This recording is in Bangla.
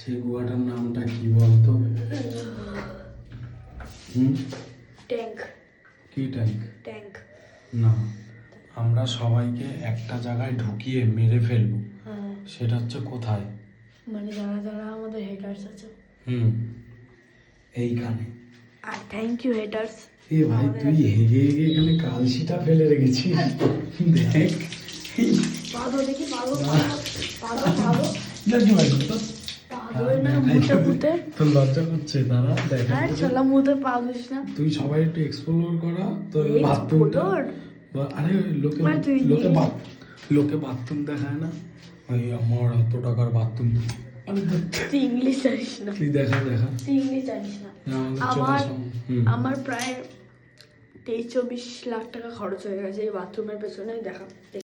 সেই গুহাটার নামটা কি বলতো? ট্যাঙ্ক। কি ট্যাঙ্ক? ট্যাঙ্ক না, আমরা সবাইকে একটা জায়গায় ঢুকিয়ে মেরে ফেলবো। সেটা হচ্ছে কোথায়? মানে যারা যারা আমাদের হেটার্স আছে। এইখানে। আর থ্যাংক ইউ হেটার্স। এ ভাই তুই হেগে হেগে এখানে কালশিটা ফেলে রেখেছিস। দেখ পাদো দেখি, পাদো পাদো পাদো তোর লজ্জা করছে, দাঁড়া দেখ। হ্যাঁ চলা মুতে পাদোস না। তুই সবাই একটু এক্সপ্লোর করা তো Explore? বাথরুমটা। আরে লোকে মানে তুই লোকে বাথরুম দেখায় না, ওই আমার এত টাকার বাথরুম। তুই ইংলিশ জানিস না। তুই দেখা তুই ইংলিশ জানিস না। আমার প্রায় 23-24 লাখ টাকা খরচ হয়ে গেছে এই বাথরুমের পেছনে দেখা।